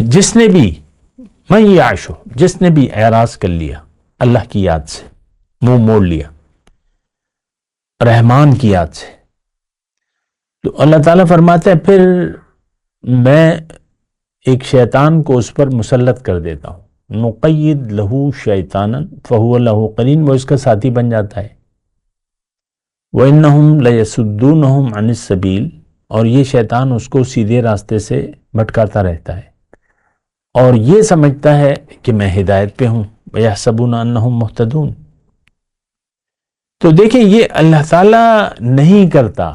جس نے بھی من یعش، جس نے بھی اعراض کر لیا اللہ کی یاد سے، منہ موڑ لیا رحمان کی یاد سے، تو اللہ تعالیٰ فرماتا ہے پھر میں ایک شیطان کو اس پر مسلط کر دیتا ہوں، نقید لہو شیطانا فہو لہو قرین، وہ اس کا ساتھی بن جاتا ہے، وَإِنَّهُمْ لَيَسُدُّونَهُمْ عَنِ السَّبِيلِ، اور یہ شیطان اس کو سیدھے راستے سے بھٹکاتا رہتا ہے اور یہ سمجھتا ہے کہ میں ہدایت پہ ہوں، وَيَحْسَبُونَ أَنَّهُمْ مُهْتَدُونَ۔ تو دیکھیں یہ اللہ تعالیٰ نہیں کرتا،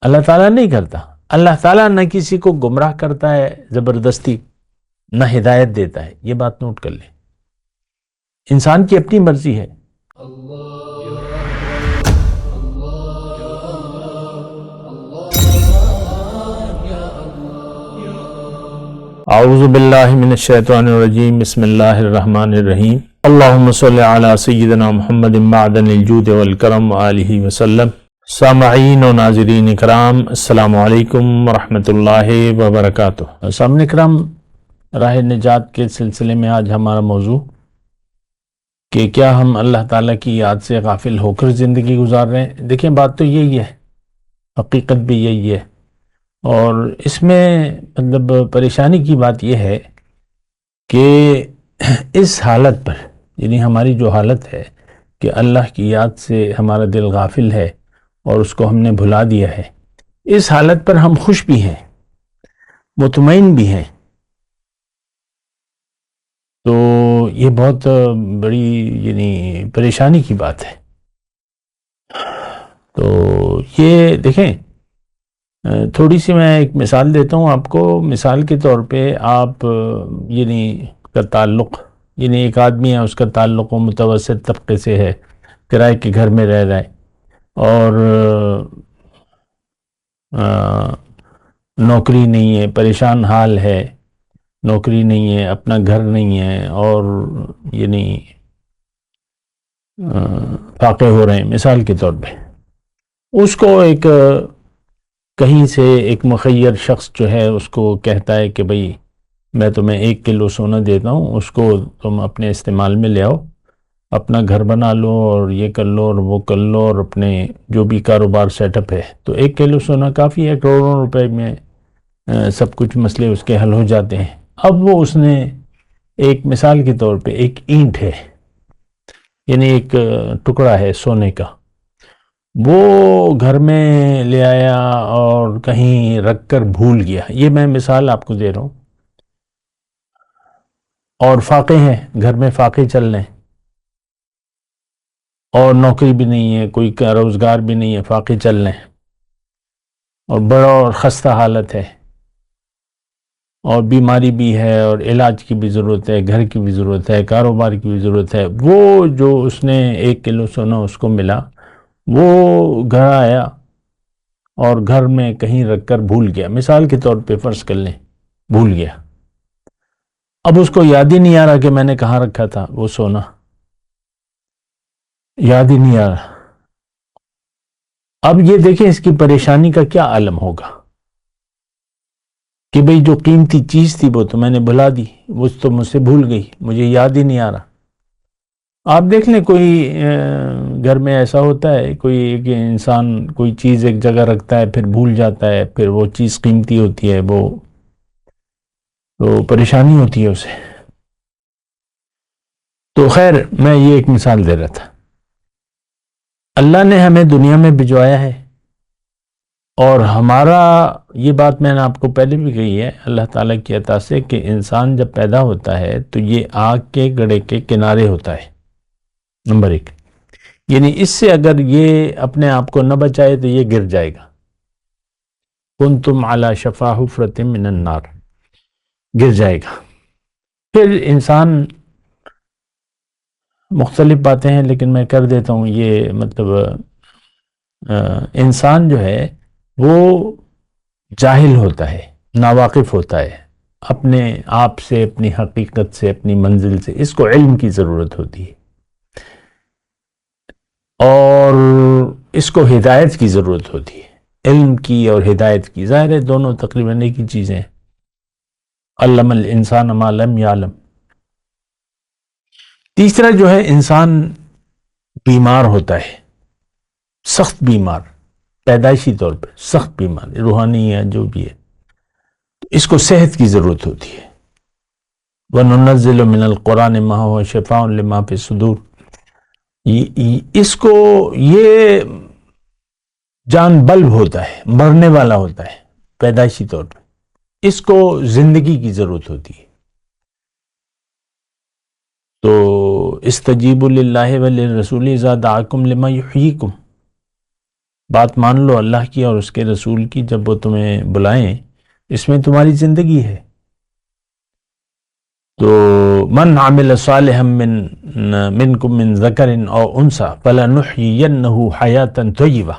اللہ تعالیٰ نہیں کرتا، اللہ تعالیٰ نہ کسی کو گمراہ کرتا ہے زبردستی، نہ ہدایت دیتا ہے، یہ بات نوٹ کر لیں، انسان کی اپنی مرضی ہے۔ اعوذ باللہ من الشیطان الرجیم، بسم اللہ الرحمن الرحیم، اللہم صلی علی سیدنا محمد معدن الجود والکرم وآلہ وسلم۔ سامعین و ناظرین اکرام، السلام علیکم ورحمۃ اللہ وبرکاتہ۔ سامعین اکرام، راہ نجات کے سلسلے میں آج ہمارا موضوع کہ کیا ہم اللہ تعالیٰ کی یاد سے غافل ہو کر زندگی گزار رہے ہیں۔ دیکھیں بات تو یہی ہے، حقیقت بھی یہی ہے، اور اس میں مطلب پریشانی کی بات یہ ہے کہ اس حالت پر، یعنی ہماری جو حالت ہے کہ اللہ کی یاد سے ہمارا دل غافل ہے اور اس کو ہم نے بھلا دیا ہے، اس حالت پر ہم خوش بھی ہیں، مطمئن بھی ہیں، تو یہ بہت بڑی یعنی پریشانی کی بات ہے۔ تو یہ دیکھیں، تھوڑی سی میں ایک مثال دیتا ہوں آپ کو۔ مثال کے طور پہ آپ یعنی کا تعلق، یعنی ایک آدمی ہے، اس کا تعلق متوسط طبقے سے ہے، کرائے کے گھر میں رہ رہا ہے اور نوکری نہیں ہے، پریشان حال ہے، نوکری نہیں ہے، اپنا گھر نہیں ہے، اور یعنی فاقے ہو رہے ہیں۔ مثال کے طور پہ اس کو ایک کہیں سے ایک مخیر شخص جو ہے اس کو کہتا ہے کہ بھئی میں تمہیں 1 کلو سونا دیتا ہوں، اس کو تم اپنے استعمال میں لے آؤ، اپنا گھر بنا لو اور یہ کر لو اور وہ کر لو اور اپنے جو بھی کاروبار سیٹ اپ ہے۔ تو 1 کلو سونا کافی ہے، کروڑوں روپے میں سب کچھ مسئلے اس کے حل ہو جاتے ہیں۔ اب وہ اس نے ایک مثال کے طور پہ ایک اینٹ ہے، یعنی ایک ٹکڑا ہے سونے کا، وہ گھر میں لے آیا اور کہیں رکھ کر بھول گیا۔ یہ میں مثال آپ کو دے رہا ہوں، اور فاقے ہیں، گھر میں فاقے چل رہے ہیں اور نوکری بھی نہیں ہے، کوئی روزگار بھی نہیں ہے، فاقے چل رہے ہیں اور بڑا اور خستہ حالت ہے اور بیماری بھی ہے اور علاج کی بھی ضرورت ہے، گھر کی بھی ضرورت ہے، کاروبار کی بھی ضرورت ہے۔ وہ جو اس نے 1 کلو سونا اس کو ملا، وہ گھر آیا اور گھر میں کہیں رکھ کر بھول گیا، مثال کے طور پہ فرض کر لیں بھول گیا۔ اب اس کو یاد ہی نہیں آ رہا کہ میں نے کہاں رکھا تھا وہ سونا، یاد ہی نہیں آ رہا۔ اب یہ دیکھیں اس کی پریشانی کا کیا عالم ہوگا کہ بھئی جو قیمتی چیز تھی وہ تو میں نے بھلا دی، وہ تو مجھ سے بھول گئی، مجھے یاد ہی نہیں آ رہا۔ آپ دیکھ لیں کوئی گھر میں ایسا ہوتا ہے، کوئی ایک انسان کوئی چیز ایک جگہ رکھتا ہے پھر بھول جاتا ہے، پھر وہ چیز قیمتی ہوتی ہے، وہ تو پریشانی ہوتی ہے اسے۔ تو خیر میں یہ ایک مثال دے رہا تھا۔ اللہ نے ہمیں دنیا میں بھجوایا ہے اور ہمارا، یہ بات میں نے آپ کو پہلے بھی کہی ہے، اللہ تعالیٰ کی عطا سے کہ انسان جب پیدا ہوتا ہے تو یہ آگ کے گڑھے کے کنارے ہوتا ہے، نمبر 1، یعنی اس سے اگر یہ اپنے آپ کو نہ بچائے تو یہ گر جائے گا۔ کنتم علی شفا حفرۃ من النار، گر جائے گا۔ پھر انسان، مختلف باتیں ہیں لیکن میں کر دیتا ہوں، یہ مطلب انسان جو ہے وہ جاہل ہوتا ہے، ناواقف ہوتا ہے اپنے آپ سے، اپنی حقیقت سے، اپنی منزل سے، اس کو علم کی ضرورت ہوتی ہے اور اس کو ہدایت کی ضرورت ہوتی ہے۔ علم کی اور ہدایت کی، ظاہر ہے دونوں تقریباً ایک ہی چیزیں ہیں۔ علم الانسان ما لم یعلم۔ تیسرا جو ہے، انسان بیمار ہوتا ہے، سخت بیمار، پیدائشی طور پہ سخت بیمار، روحانی یا جو بھی ہے، اس کو صحت کی ضرورت ہوتی ہے۔ وَنُنَزِّلُ مِنَ الْقُرْآنِ مَا هُوَ شِفَاءٌ لِمَا فِي الصُّدُورِ۔ اس کو یہ جان بلب ہوتا ہے، مرنے والا ہوتا ہے پیدائشی طور پہ، اس کو زندگی کی ضرورت ہوتی ہے۔ تو استجیبوا للہ وللرسول اذا دعاکم لما یحییکم، بات مان لو اللہ کی اور اس کے رسول کی جب وہ تمہیں بلائیں، اس میں تمہاری زندگی ہے۔ تو من عمل صالحا منکم من ذکر او انثی فلنحیینہ حیاتا طیبہ،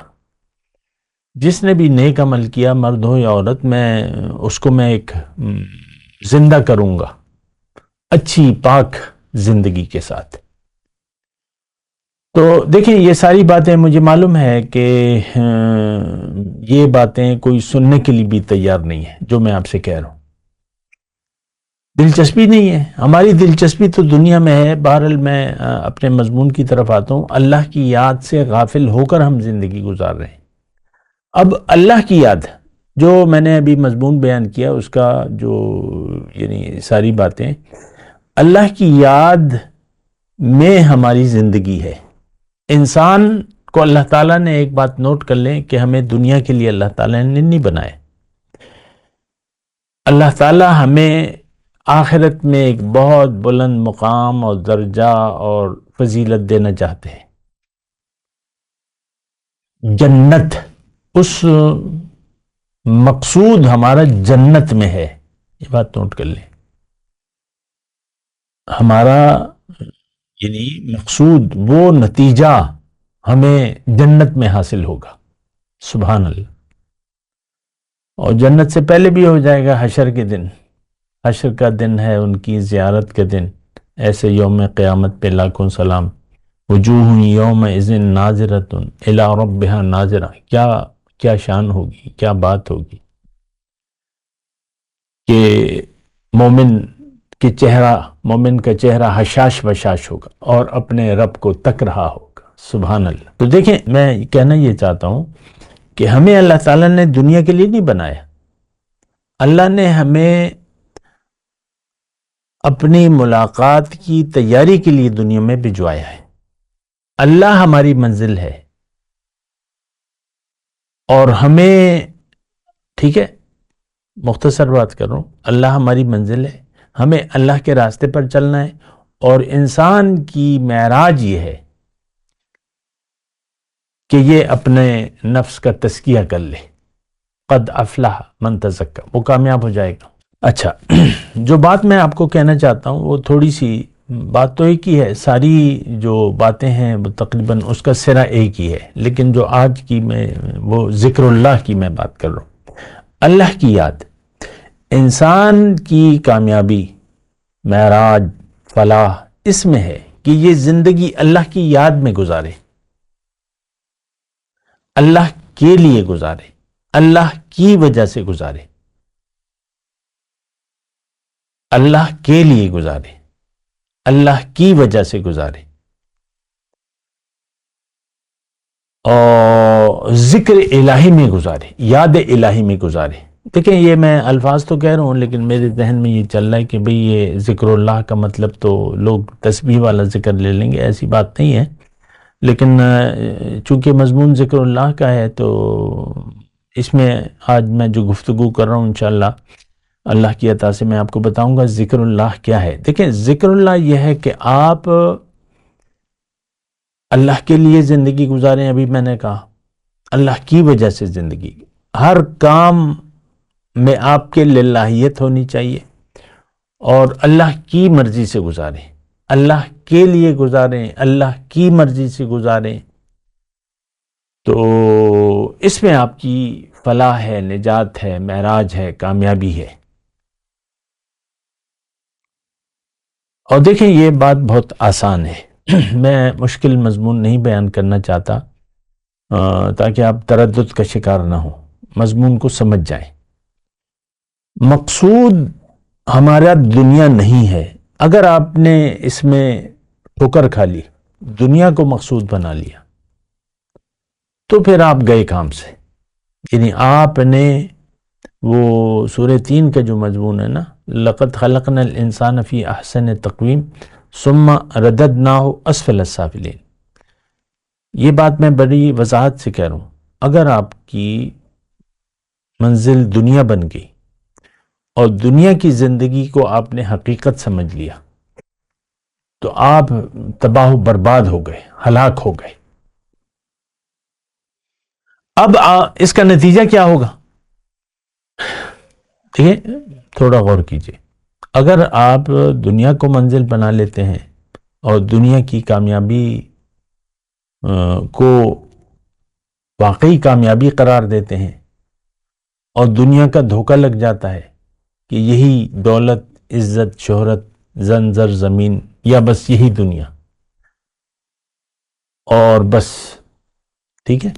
جس نے بھی نیک عمل کیا، مرد ہو یا عورت، اس کو میں ایک زندہ کروں گا اچھی پاک زندگی کے ساتھ۔ تو دیکھیں یہ ساری باتیں مجھے معلوم ہے کہ یہ باتیں کوئی سننے کے لیے بھی تیار نہیں ہے جو میں آپ سے کہہ رہا ہوں، دلچسپی نہیں ہے۔ ہماری دلچسپی تو دنیا میں ہے۔ بہرحال میں اپنے مضمون کی طرف آتا ہوں۔ اللہ کی یاد سے غافل ہو کر ہم زندگی گزار رہے ہیں۔ اب اللہ کی یاد جو میں نے ابھی مضمون بیان کیا، اس کا جو یعنی ساری باتیں اللہ کی یاد میں ہماری زندگی ہے۔ انسان کو اللہ تعالیٰ نے ایک بات نوٹ کر لیں کہ ہمیں دنیا کے لیے اللہ تعالیٰ نے نہیں بنایا۔ اللہ تعالیٰ ہمیں آخرت میں ایک بہت بلند مقام اور درجہ اور فضیلت دینا چاہتے ہیں، جنت۔ اس مقصود ہمارا جنت میں ہے، یہ بات نوٹ کر لیں۔ ہمارا یعنی مقصود، وہ نتیجہ ہمیں جنت میں حاصل ہوگا، سبحان اللہ۔ اور جنت سے پہلے بھی ہو جائے گا حشر کے دن۔ حشر کا دن ہے ان کی زیارت کا دن، ایسے یوم قیامت پہ لاکھوں سلام۔ وجوہ یومئذ ناظرۃ الی ربہا ناظرہ، کیا شان ہوگی، کیا بات ہوگی کہ مومن کا چہرہ حشاش بشاش ہوگا اور اپنے رب کو تک رہا ہوگا، سبحان اللہ۔ تو دیکھیں میں کہنا یہ چاہتا ہوں کہ ہمیں اللہ تعالیٰ نے دنیا کے لیے نہیں بنایا، اللہ نے ہمیں اپنی ملاقات کی تیاری کے لیے دنیا میں بھجوایا ہے۔ اللہ ہماری منزل ہے اور ہمیں، ٹھیک ہے، مختصر بات کر رہا ہوں، اللہ ہماری منزل ہے، ہمیں اللہ کے راستے پر چلنا ہے۔ اور انسان کی معراج یہ ہے کہ یہ اپنے نفس کا تزکیہ کر لے، قد افلح من تزکا، وہ کامیاب ہو جائے گا۔ اچھا، جو بات میں آپ کو کہنا چاہتا ہوں وہ تھوڑی سی بات تو ایک ہی ہے، ساری جو باتیں ہیں وہ تقریباً اس کا سرا ایک ہی ہے، لیکن جو آج کی میں وہ ذکر اللہ کی میں بات کر رہا ہوں۔ اللہ کی یاد انسان کی کامیابی، معراج، فلاح اس میں ہے کہ یہ زندگی اللہ کی یاد میں گزارے، اللہ کے لیے گزارے، اللہ کی وجہ سے گزارے، اللہ کے لیے گزارے، اللہ کی وجہ سے گزارے، اور ذکر الہی میں گزارے، یاد الہی میں گزارے۔ دیکھیں یہ میں الفاظ تو کہہ رہا ہوں، لیکن میرے ذہن میں یہ چل رہا ہے کہ بھئی یہ ذکر اللہ کا مطلب تو لوگ تسبیح والا ذکر لے لیں گے، ایسی بات نہیں ہے۔ لیکن چونکہ مضمون ذکر اللہ کا ہے تو اس میں آج میں جو گفتگو کر رہا ہوں انشاءاللہ اللہ کی عطا سے میں آپ کو بتاؤں گا ذکر اللہ کیا ہے۔ دیکھیں ذکر اللہ یہ ہے کہ آپ اللہ کے لیے زندگی گزاریں، ابھی میں نے کہا اللہ کی وجہ سے زندگی، ہر کام میں آپ کے للہیت ہونی چاہیے اور اللہ کی مرضی سے گزاریں، اللہ کے لیے گزاریں، اللہ کی مرضی سے گزاریں، تو اس میں آپ کی فلاح ہے، نجات ہے، معراج ہے، کامیابی ہے۔ اور دیکھیں یہ بات بہت آسان ہے، میں مشکل مضمون نہیں بیان کرنا چاہتا تاکہ آپ تردد کا شکار نہ ہوں۔ مضمون کو سمجھ جائیں۔ مقصود ہمارا دنیا نہیں ہے۔ اگر آپ نے اس میں ٹھوکر کھا لی، دنیا کو مقصود بنا لیا، تو پھر آپ گئے کام سے۔ یعنی آپ نے وہ سورہ 3 کا جو مضمون ہے نا، لَقَدْ خَلَقْنَا الْإِنسَانَ فِي أَحْسَنِ تَقْوِيمٍ ثُمَّ رَدَدْنَاهُ أَسْفَلَ السَّافِلِينَ، یہ بات میں بڑی وضاحت سے کہہ رہا ہوں۔ اگر آپ کی منزل دنیا بن گئی اور دنیا کی زندگی کو آپ نے حقیقت سمجھ لیا، تو آپ تباہ و برباد ہو گئے، ہلاک ہو گئے۔ اب اس کا نتیجہ کیا ہوگا؟ ٹھیک ہے، تھوڑا غور کیجئے۔ اگر آپ دنیا کو منزل بنا لیتے ہیں اور دنیا کی کامیابی کو واقعی کامیابی قرار دیتے ہیں، اور دنیا کا دھوکہ لگ جاتا ہے کہ یہی دولت، عزت، شہرت، زن زر زمین، یا بس یہی دنیا اور بس، ٹھیک ہے،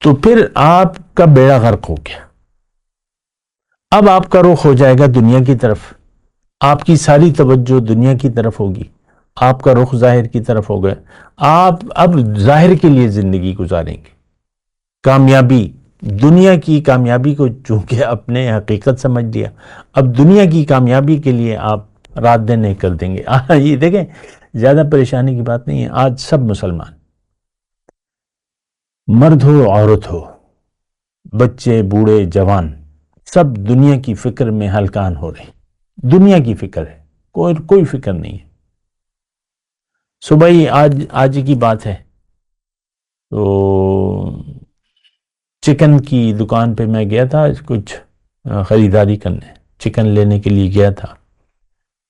تو پھر آپ کا بیڑا غرق ہو گیا۔ اب آپ کا رخ ہو جائے گا دنیا کی طرف، آپ کی ساری توجہ دنیا کی طرف ہوگی، آپ کا رخ ظاہر کی طرف ہو گیا۔ آپ اب ظاہر کے لیے زندگی گزاریں گے، کامیابی، دنیا کی کامیابی کو چونکہ اپنے حقیقت سمجھ لیا، اب دنیا کی کامیابی کے لیے آپ رات دن نہیں کر دیں گے۔ یہ دیکھیں، زیادہ پریشانی کی بات نہیں ہے۔ آج سب مسلمان، مرد ہو عورت ہو، بچے بوڑھے جوان، سب دنیا کی فکر میں ہلکان ہو رہے ہیں۔ دنیا کی فکر ہے، کوئی فکر نہیں ہے۔ صبح ہی آج کی بات ہے، تو چکن کی دکان پہ میں گیا تھا، کچھ خریداری کرنے، چکن لینے کے لیے گیا تھا۔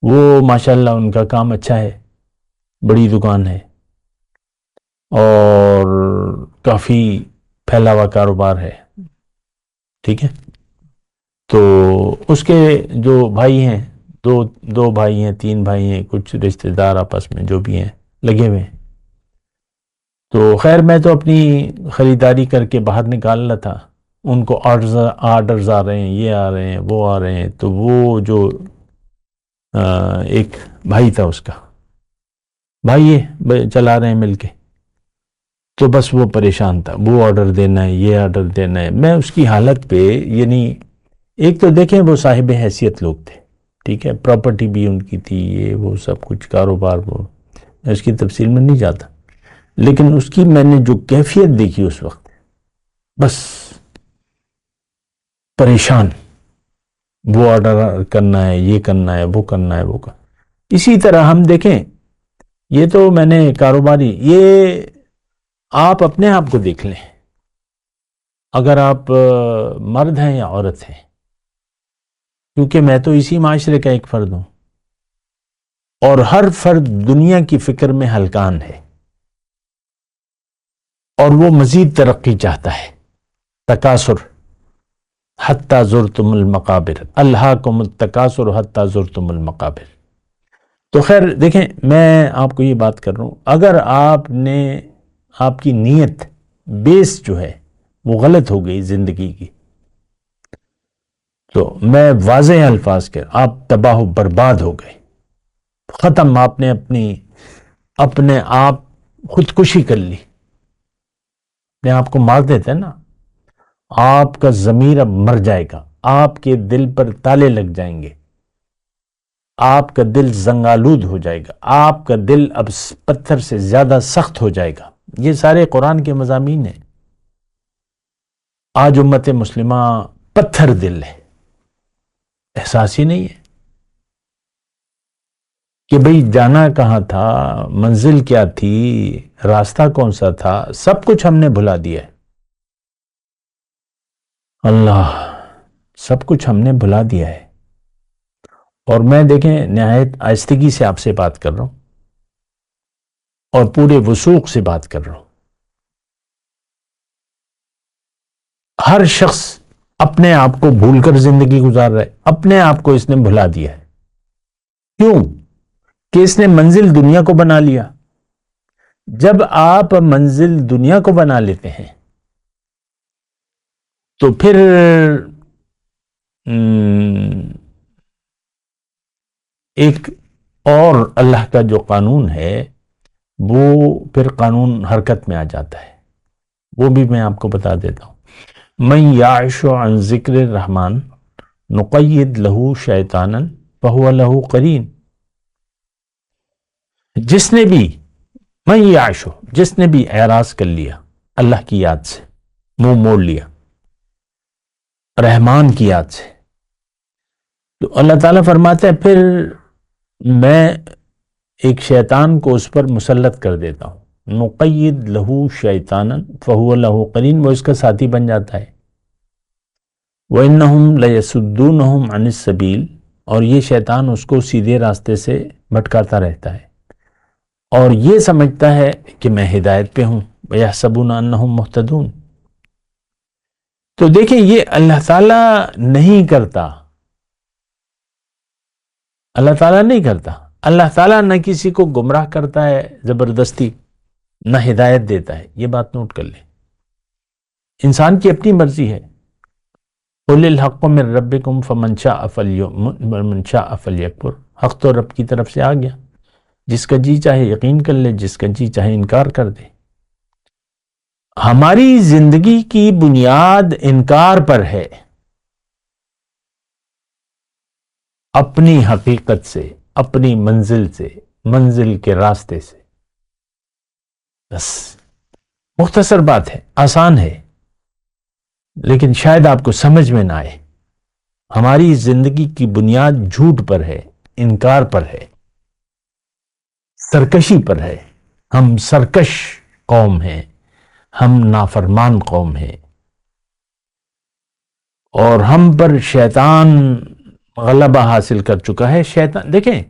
وہ ماشاءاللہ ان کا کام اچھا ہے، بڑی دکان ہے اور کافی پھیلا ہوا کاروبار ہے، ٹھیک ہے۔ تو اس کے جو بھائی ہیں، دو بھائی ہیں، 3 بھائی ہیں، کچھ رشتہ دار آپس میں جو بھی ہیں لگے ہوئے ہیں۔ تو خیر میں تو اپنی خریداری کر کے باہر نکال رہا تھا، ان کو آرڈرز آ رہے ہیں، یہ آ رہے ہیں، وہ آ رہے ہیں۔ تو وہ جو ایک بھائی تھا، اس کا بھائی یہ چلا رہے ہیں مل کے، تو بس وہ پریشان تھا، وہ آرڈر دینا ہے، یہ آرڈر دینا ہے۔ میں اس کی حالت پہ، یعنی ایک تو دیکھیں وہ صاحب حیثیت لوگ تھے، ٹھیک ہے، پراپرٹی بھی ان کی تھی، یہ وہ سب کچھ کاروبار، وہ میں اس کی تفصیل میں نہیں جاتا، لیکن اس کی میں نے جو کیفیت دیکھی اس وقت، بس پریشان، وہ آرڈر کرنا ہے، یہ کرنا ہے، وہ کرنا ہے، وہ کرنا۔ اسی طرح ہم دیکھیں، یہ تو میں نے کاروباری، یہ آپ اپنے آپ کو دیکھ لیں، اگر آپ مرد ہیں یا عورت ہیں، کیونکہ میں تو اسی معاشرے کا ایک فرد ہوں، اور ہر فرد دنیا کی فکر میں ہلکان ہے، اور وہ مزید ترقی چاہتا ہے۔ تکاثر حتی زرتم المقابر، الہاکم التکاثر حتی زرتم المقابر۔ تو خیر دیکھیں، میں آپ کو یہ بات کر رہا ہوں، اگر آپ کی نیت، بیس جو ہے وہ غلط ہو گئی زندگی کی، تو میں واضح الفاظ کہہ، آپ تباہ و برباد ہو گئے، ختم۔ آپ نے اپنے آپ خودکشی کر لی، اپنے آپ کو مار دیتے ہیں نا، آپ کا ضمیر اب مر جائے گا، آپ کے دل پر تالے لگ جائیں گے، آپ کا دل زنگالود ہو جائے گا، آپ کا دل اب پتھر سے زیادہ سخت ہو جائے گا۔ یہ سارے قرآن کے مضامین ہیں۔ آج امت مسلمہ پتھر دل ہے، احساس ہی نہیں ہے کہ بھئی جانا کہاں تھا، منزل کیا تھی، راستہ کون سا تھا، سب کچھ ہم نے بھلا دیا ہے۔ اللہ، سب کچھ ہم نے بھلا دیا ہے۔ اور میں دیکھیں نہایت آہستگی سے آپ سے بات کر رہا ہوں، اور پورے وثوق سے بات کر رہا ہوں۔ ہر شخص اپنے آپ کو بھول کر زندگی گزار رہا ہے، اپنے آپ کو اس نے بھلا دیا ہے۔ کیوں؟ کہ اس نے منزل دنیا کو بنا لیا۔ جب آپ منزل دنیا کو بنا لیتے ہیں تو پھر ایک اور اللہ کا جو قانون ہے وہ پھر قانون حرکت میں آ جاتا ہے، وہ بھی میں آپ کو بتا دیتا ہوں۔ من یعش عن ذکر الرحمن نقید لہو شیطانا فہو لہو قرین۔ جس نے بھی من یعش، جس نے بھی اعراض کر لیا اللہ کی یاد سے، منہ موڑ لیا رحمان کی یاد سے، تو اللہ تعالیٰ فرماتا ہے پھر میں ایک شیطان کو اس پر مسلط کر دیتا ہوں، نقید لہو شیطانا فہو لہو قرین، وہ اس کا ساتھی بن جاتا ہے۔ وَإِنَّهُمْ لَيَسُدُّونَهُمْ عَنِ السَّبِيلِ، اور یہ شیطان اس کو سیدھے راستے سے بھٹکاتا رہتا ہے اور یہ سمجھتا ہے کہ میں ہدایت پہ ہوں، وَيَحْسَبُونَ أَنَّهُمْ مُهْتَدُونَ۔ تو دیکھیں یہ اللہ تعالیٰ نہیں کرتا، اللہ تعالیٰ نہیں کرتا، اللہ تعالیٰ نہ کسی کو گمراہ کرتا ہے زبردستی، نہ ہدایت دیتا ہے، یہ بات نوٹ کر لیں۔ انسان کی اپنی مرضی ہے۔ قُلِ الْحَقُّ مِن رَبِّكُمْ فَمَن شَاءَ فَلْيُؤْمِنْ وَمَن شَاءَ فَلْيَكْفُرْ۔ حق تو رب کی طرف سے آ گیا، جس کا جی چاہے یقین کر لے، جس کا جی چاہے انکار کر دے۔ ہماری زندگی کی بنیاد انکار پر ہے، اپنی حقیقت سے، اپنی منزل سے، منزل کے راستے سے۔ بس مختصر بات ہے، آسان ہے، لیکن شاید آپ کو سمجھ میں نہ آئے۔ ہماری زندگی کی بنیاد جھوٹ پر ہے، انکار پر ہے، سرکشی پر ہے۔ ہم سرکش قوم ہیں، ہم نافرمان قوم ہیں، اور ہم پر شیطان غلبہ حاصل کر چکا ہے۔ شیطان، دیکھیں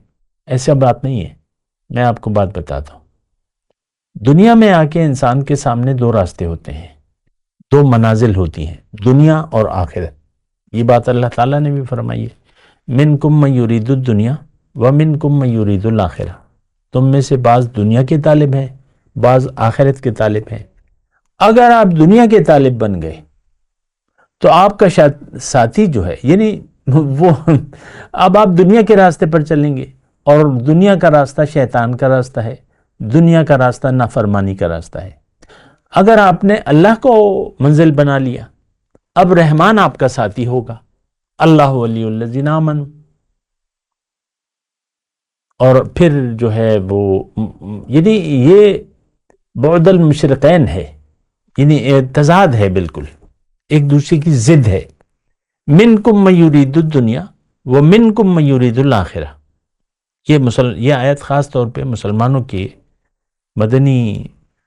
ایسا بات نہیں ہے، میں آپ کو بات بتاتا ہوں۔ دنیا میں آ کے انسان کے سامنے دو راستے ہوتے ہیں، دو منازل ہوتی ہیں، دنیا اور آخرت۔ یہ بات اللہ تعالیٰ نے بھی فرمائی ہے، منکم من یرید الدنیا ومنکم من یرید الآخرہ۔ تم میں سے بعض دنیا کے طالب ہیں، بعض آخرت کے طالب ہیں۔ اگر آپ دنیا کے طالب بن گئے تو آپ کا ساتھی جو ہے، یعنی وہ اب آپ دنیا کے راستے پر چلیں گے، اور دنیا کا راستہ شیطان کا راستہ ہے، دنیا کا راستہ نافرمانی کا راستہ ہے۔ اگر آپ نے اللہ کو منزل بنا لیا، اب رحمان آپ کا ساتھی ہوگا، اللہ ولی الذین آمنوا، اور پھر جو ہے وہ یعنی یہ بعد المشرقین ہے، یعنی تضاد ہے، بالکل ایک دوسرے کی ضد ہے۔ منکم من یرید الدنیا ومنکم من یرید الآخرہ۔ یہ آیت خاص طور پہ مسلمانوں کی مدنی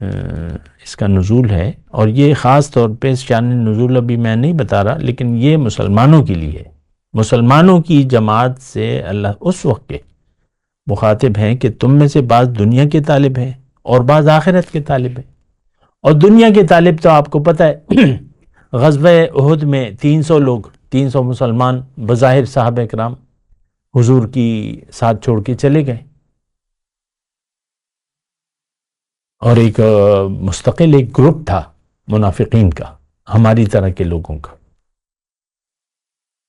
اس کا نزول ہے، اور یہ خاص طور پہ اس شان نزول ابھی میں نہیں بتا رہا، لیکن یہ مسلمانوں کے لیے ہے۔ مسلمانوں کی جماعت سے اللہ اس وقت کے مخاطب ہیں کہ تم میں سے بعض دنیا کے طالب ہیں اور بعض آخرت کے طالب ہیں۔ اور دنیا کے طالب تو آپ کو پتہ ہے، غزوہ احد میں 300 لوگ، 300 مسلمان بظاہر صحابہ کرام حضور کی ساتھ چھوڑ کے چلے گئے، اور ایک مستقل ایک گروپ تھا منافقین کا، ہماری طرح کے لوگوں کا،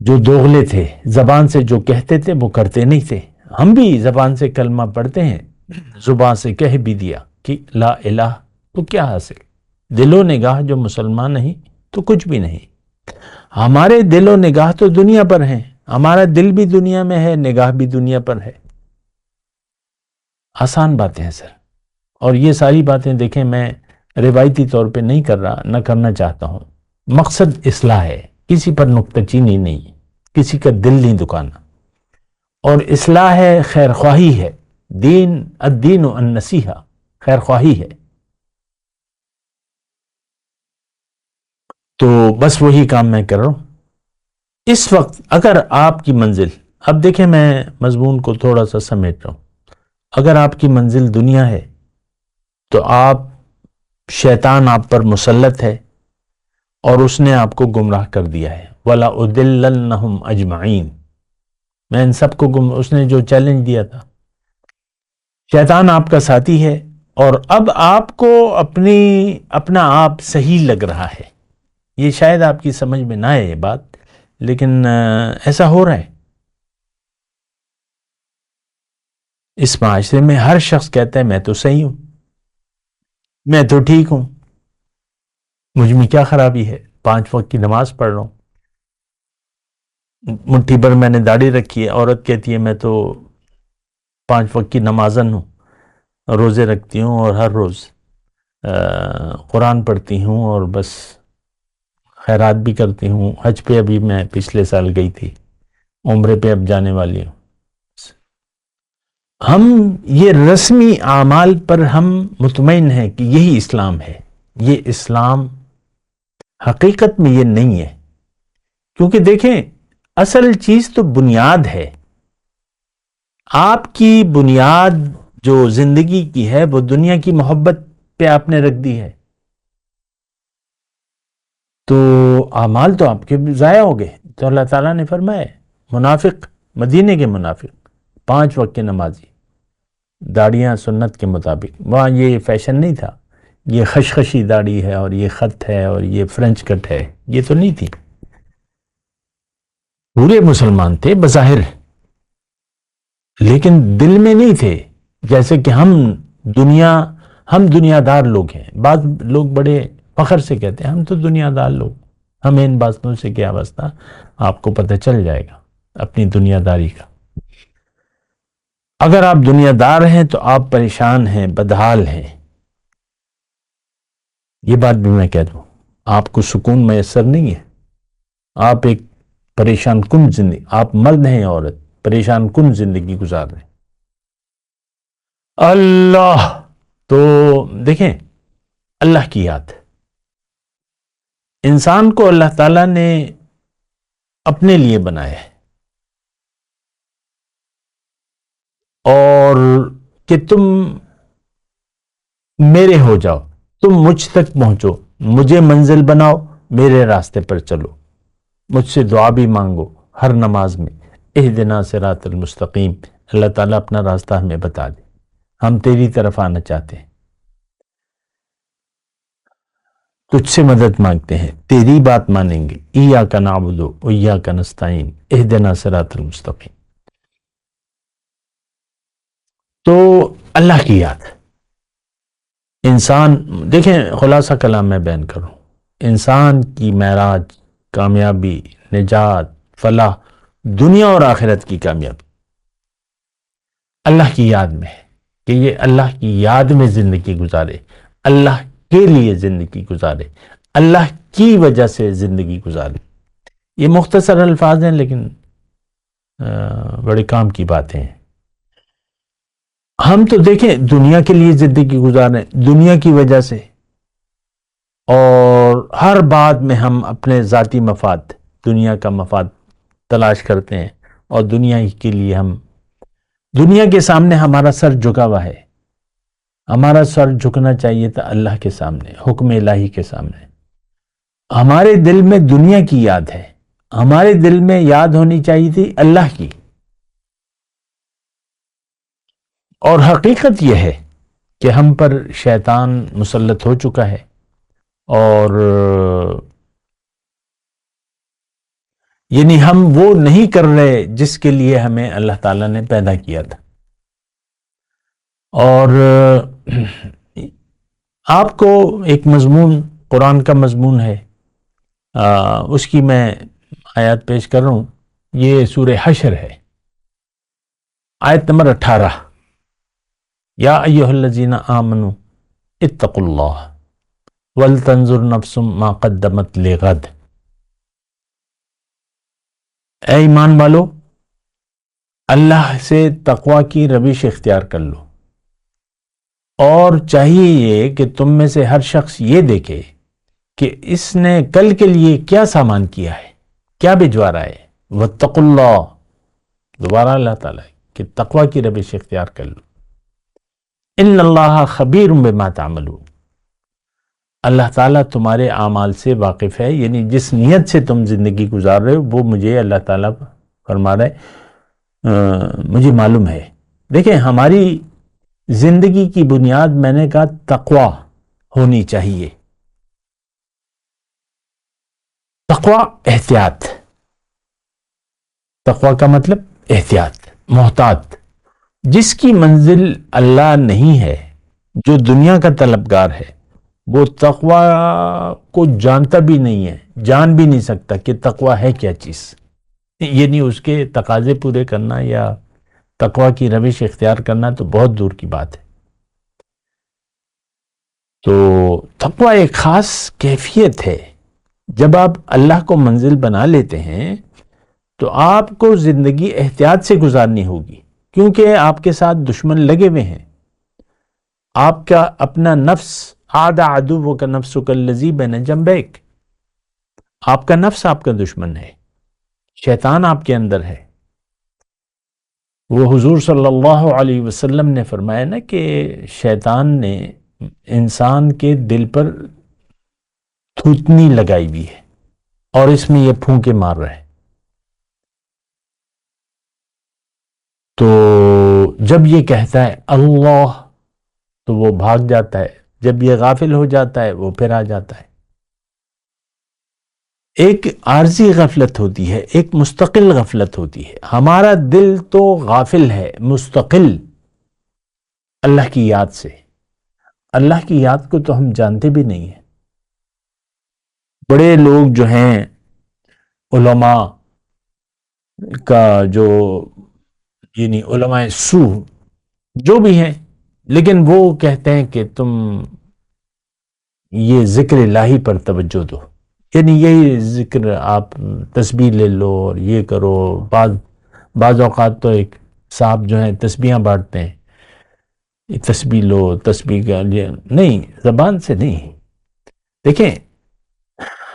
جو دوغلے تھے، زبان سے جو کہتے تھے وہ کرتے نہیں تھے۔ ہم بھی زبان سے کلمہ پڑھتے ہیں، زبان سے کہہ بھی دیا کہ لا الہ، تو کیا حاصل؟ دل و نگاہ جو مسلمان نہیں تو کچھ بھی نہیں۔ ہمارے دل و نگاہ تو دنیا پر ہیں، ہمارا دل بھی دنیا میں ہے، نگاہ بھی دنیا پر ہے۔ آسان باتیں ہیں سر، اور یہ ساری باتیں دیکھیں میں روایتی طور پہ نہیں کر رہا، نہ کرنا چاہتا ہوں۔ مقصد اصلاح ہے، کسی پر نکتہ چینی نہیں، کسی کا دل نہیں دکانا، اور اصلاح ہے، خیر خواہی ہے۔ دین الدین النصیحہ، خیر خواہی ہے۔ تو بس وہی کام میں کر رہا ہوں اس وقت۔ اگر آپ کی منزل، اب دیکھیں میں مضمون کو تھوڑا سا سمیٹ رہا ہوں، اگر آپ کی منزل دنیا ہے تو آپ شیطان آپ پر مسلط ہے اور اس نے آپ کو گمراہ کر دیا ہے۔ وَلَأُضِلَّنَّهُمْ أَجْمَعِينَ، میں ان سب کو اس نے جو چیلنج دیا تھا، شیطان آپ کا ساتھی ہے، اور اب آپ کو اپنا آپ صحیح لگ رہا ہے، یہ شاید آپ کی سمجھ میں نہ آئے یہ بات، لیکن ایسا ہو رہا ہے اس معاشرے میں۔ ہر شخص کہتا ہے میں تو صحیح ہوں، میں تو ٹھیک ہوں، مجھ میں کیا خرابی ہے، 5 وقت کی نماز پڑھ رہا ہوں، مٹھی پر میں نے داڑھی رکھی ہے۔ عورت کہتی ہے میں تو 5 وقت کی نمازن ہوں، روزے رکھتی ہوں اور ہر روز قرآن پڑھتی ہوں اور بس خیرات بھی کرتی ہوں، حج پہ ابھی میں پچھلے سال گئی تھی، عمرے پہ اب جانے والی ہوں۔ ہم یہ رسمی اعمال پر ہم مطمئن ہیں کہ یہی اسلام ہے۔ یہ اسلام حقیقت میں یہ نہیں ہے، کیونکہ دیکھیں اصل چیز تو بنیاد ہے۔ آپ کی بنیاد جو زندگی کی ہے وہ دنیا کی محبت پہ آپ نے رکھ دی ہے، تو اعمال تو آپ کے ضائع ہو گئے۔ تو اللہ تعالیٰ نے فرمایا منافق، مدینے کے منافق 5 وقت کے نمازی، داڑیاں سنت کے مطابق، وہاں یہ فیشن نہیں تھا یہ خشخشی داڑھی ہے اور یہ خط ہے اور یہ فرنچ کٹ ہے، یہ تو نہیں تھی، پورے مسلمان تھے بظاہر لیکن دل میں نہیں تھے۔ جیسے کہ ہم دنیا دار لوگ ہیں، بعض لوگ بڑے فخر سے کہتے ہیں ہم تو دنیا دار لوگ، ہمیں ان باتوں سے کیا واسطہ، آپ کو پتہ چل جائے گا اپنی دنیا داری کا۔ اگر آپ دنیا دار ہیں تو آپ پریشان ہیں، بدحال ہیں، یہ بات بھی میں کہہ دوں، آپ کو سکون میسر نہیں ہے، آپ ایک پریشان کن زندگی، آپ مرد ہیں یا عورت، پریشان کن زندگی گزار رہے ہیں۔ اللہ، تو دیکھیں اللہ کی یاد، انسان کو اللہ تعالیٰ نے اپنے لیے بنایا ہے، اور کہ تم میرے ہو جاؤ، تم مجھ تک پہنچو، مجھے منزل بناؤ، میرے راستے پر چلو، مجھ سے دعا بھی مانگو ہر نماز میں، اہدنا صراط المستقیم، اللہ تعالیٰ اپنا راستہ ہمیں بتا دے، ہم تیری طرف آنا چاہتے ہیں، تجھ سے مدد مانگتے ہیں، تیری بات مانیں گے، ایاک نعبد و ایاک نستعین، اہدنا صراط المستقیم۔ تو اللہ کی یاد، انسان دیکھیں خلاصہ کلام میں بیان کروں، انسان کی معراج، کامیابی، نجات، فلاح، دنیا اور آخرت کی کامیابی اللہ کی یاد میں ہے، کہ یہ اللہ کی یاد میں زندگی گزارے، اللہ کے لیے زندگی گزارے، اللہ کی وجہ سے زندگی گزارے۔ یہ مختصر الفاظ ہیں لیکن بڑے کام کی باتیں ہیں۔ ہم تو دیکھیں دنیا کے لیے زندگی گزاریں، دنیا کی وجہ سے، اور ہر بات میں ہم اپنے ذاتی مفاد، دنیا کا مفاد تلاش کرتے ہیں، اور دنیا ہی کے لیے ہم، دنیا کے سامنے ہمارا سر جھکا ہوا ہے، ہمارا سر جھکنا چاہیے تھا اللہ کے سامنے، حکم الہی کے سامنے۔ ہمارے دل میں دنیا کی یاد ہے، ہمارے دل میں یاد ہونی چاہیے تھی اللہ کی۔ اور حقیقت یہ ہے کہ ہم پر شیطان مسلط ہو چکا ہے، اور یعنی ہم وہ نہیں کر رہے جس کے لیے ہمیں اللہ تعالیٰ نے پیدا کیا تھا۔ اور آپ کو ایک مضمون قرآن کا مضمون ہے، اس کی میں آیات پیش کر رہا ہوں، یہ سورہ حشر ہے، آیت نمبر 18، یا ایھا الذین آمنوا اتقوا اللہ ولتنظر نفس ما قدمت لغد۔ اے ایمان والو، اللہ سے تقوی کی روش اختیار کر لو، اور چاہیے یہ کہ تم میں سے ہر شخص یہ دیکھے کہ اس نے کل کے لیے کیا سامان کیا ہے، کیا بھجوا رہا ہے۔ واتقوا اللہ، دوبارہ اللہ تعالیٰ کہ تقوی کی روش اختیار کر لو، ان اللہ خبیر بما تعملون، اللہ تعالیٰ تمہارے اعمال سے واقف ہے، یعنی جس نیت سے تم زندگی گزار رہے ہو وہ مجھے اللہ تعالیٰ فرما رہا ہے، مجھے معلوم ہے۔ دیکھیں ہماری زندگی کی بنیاد میں نے کہا تقوی ہونی چاہیے، تقوی احتیاط، تقوی کا مطلب احتیاط، محتاط. جس کی منزل اللہ نہیں ہے، جو دنیا کا طلبگار ہے، وہ تقوی کو جانتا بھی نہیں ہے، جان بھی نہیں سکتا کہ تقوی ہے کیا چیز. یعنی اس کے تقاضے پورے کرنا یا تقوی کی روش اختیار کرنا تو بہت دور کی بات ہے. تو تقوی ایک خاص کیفیت ہے. جب آپ اللہ کو منزل بنا لیتے ہیں تو آپ کو زندگی احتیاط سے گزارنی ہوگی، کیونکہ آپ کے ساتھ دشمن لگے ہوئے ہیں. آپ کا اپنا نفس، عاد عدوک نفسک الذی بین جنبیک، آپ کا نفس آپ کا دشمن ہے، شیطان آپ کے اندر ہے. وہ حضور صلی اللہ علیہ وسلم نے فرمایا نا کہ شیطان نے انسان کے دل پر تھوتنی لگائی ہوئی ہے اور اس میں یہ پھونکے مار رہا ہے. تو جب یہ کہتا ہے اللہ تو وہ بھاگ جاتا ہے، جب یہ غافل ہو جاتا ہے وہ پھر آ جاتا ہے. ایک عارضی غفلت ہوتی ہے، ایک مستقل غفلت ہوتی ہے. ہمارا دل تو غافل ہے، مستقل اللہ کی یاد سے. اللہ کی یاد کو تو ہم جانتے بھی نہیں ہیں. بڑے لوگ جو ہیں، علماء کا جو یعنی علماء سو جو بھی ہیں، لیکن وہ کہتے ہیں کہ تم یہ ذکر الہی پر توجہ دو، یعنی یہی ذکر آپ تسبیح لے لو اور یہ کرو. بعض اوقات تو ایک صاحب جو ہیں تسبیحاں بانٹتے ہیں، یہ تسبیح لو، تسبیح کا نہیں، زبان سے نہیں. دیکھیں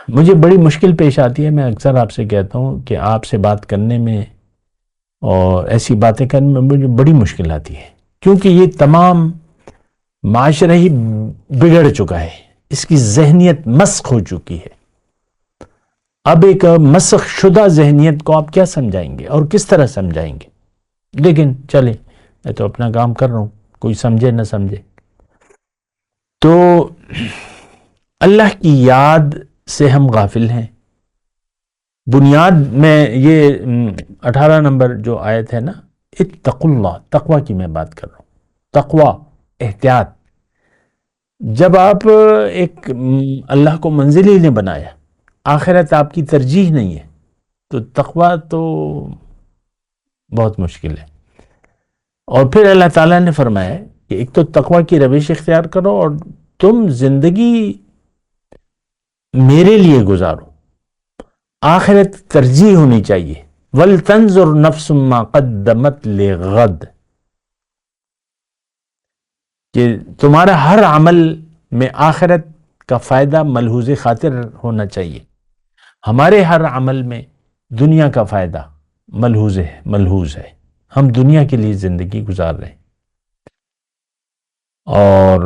مجھے بڑی مشکل پیش آتی ہے، میں اکثر آپ سے کہتا ہوں کہ آپ سے بات کرنے میں اور ایسی باتیں کرنے میں مجھے بڑی مشکل آتی ہے، کیونکہ یہ تمام معاشرہ ہی بگڑ چکا ہے، اس کی ذہنیت مسخ ہو چکی ہے. اب ایک مسخ شدہ ذہنیت کو آپ کیا سمجھائیں گے اور کس طرح سمجھائیں گے؟ لیکن چلیں، میں تو اپنا کام کر رہا ہوں، کوئی سمجھے نہ سمجھے. تو اللہ کی یاد سے ہم غافل ہیں. بنیاد میں یہ 18 نمبر جو آیت ہے نا، اتقوا اللہ، تقوی کی میں بات کر رہا ہوں. تقوی احتیاط. جب آپ ایک اللہ کو منزل ہی نے بنایا، آخرت آپ کی ترجیح نہیں ہے، تو تقوی تو بہت مشکل ہے. اور پھر اللہ تعالیٰ نے فرمایا کہ ایک تو تقوی کی روش اختیار کرو اور تم زندگی میرے لیے گزارو. آخرت ترجیح ہونی چاہیے. وَلْتَنْظُرْ نَفْسٌ مَّا قَدَّمَتْ لِغَدٍ، کہ تمہارا ہر عمل میں آخرت کا فائدہ ملحوظ خاطر ہونا چاہیے. ہمارے ہر عمل میں دنیا کا فائدہ ملحوظ ہے. ہم دنیا کے لیے زندگی گزار رہے ہیں، اور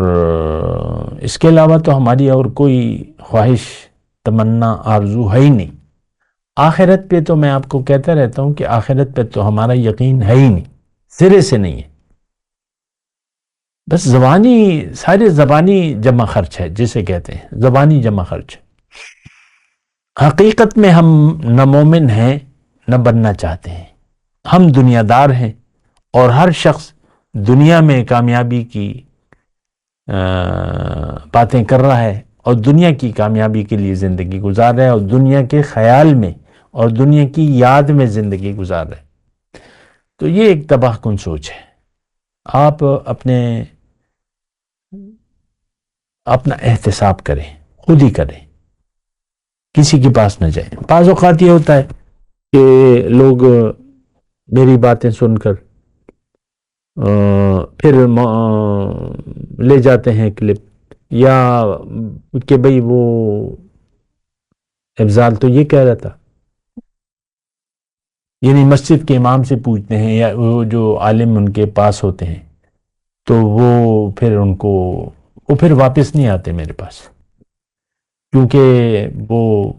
اس کے علاوہ تو ہماری اور کوئی خواہش، تمنا، آرزو ہے ہی نہیں. آخرت پہ تو میں آپ کو کہتا رہتا ہوں کہ آخرت پہ تو ہمارا یقین ہے ہی نہیں، سرے سے نہیں ہے. بس زبانی، سارے زبانی جمع خرچ ہے، جسے کہتے ہیں زبانی جمع خرچ. حقیقت میں ہم نہ مومن ہیں نہ بننا چاہتے ہیں. ہم دنیا دار ہیں، اور ہر شخص دنیا میں کامیابی کی باتیں کر رہا ہے اور دنیا کی کامیابی کے لیے زندگی گزار رہا ہے، اور دنیا کے خیال میں اور دنیا کی یاد میں زندگی گزار رہے. تو یہ ایک تباہ کن سوچ ہے. آپ اپنا احتساب کریں، خود ہی کریں، کسی کے پاس نہ جائیں. بعض اوقات یہ ہوتا ہے کہ لوگ میری باتیں سن کر پھر لے جاتے ہیں کلپ، یا کہ بھئی وہ افضال تو یہ کہہ رہا تھا، یعنی مسجد کے امام سے پوچھتے ہیں یا وہ جو عالم ان کے پاس ہوتے ہیں، تو وہ پھر واپس نہیں آتے میرے پاس، کیونکہ وہ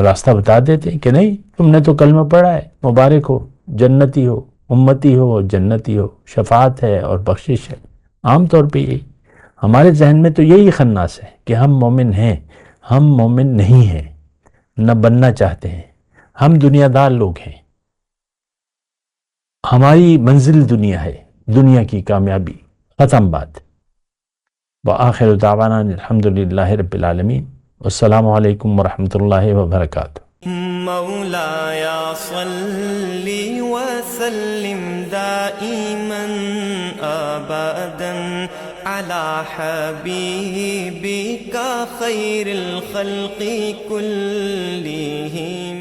راستہ بتا دیتے ہیں کہ نہیں، تم نے تو کلمہ پڑھا ہے، مبارک ہو، جنتی ہو، امتی ہو اور جنتی ہو، شفاعت ہے اور بخشش ہے. عام طور پہ یہی ہمارے ذہن میں تو یہی خناس ہے کہ ہم مومن ہیں، ہم مومن نہیں ہیں، نہ بننا چاہتے ہیں، ہم دنیا دار لوگ ہیں، ہماری منزل دنیا ہے، دنیا کی کامیابی، ختم بات۔ وآخر دعوانا الحمد للہ رب العالمین، والسلام علیکم ورحمۃ اللہ وبرکاتہ۔ مولاي صل وسلم دائما أبدا على حبيبك خير الخلق كلهم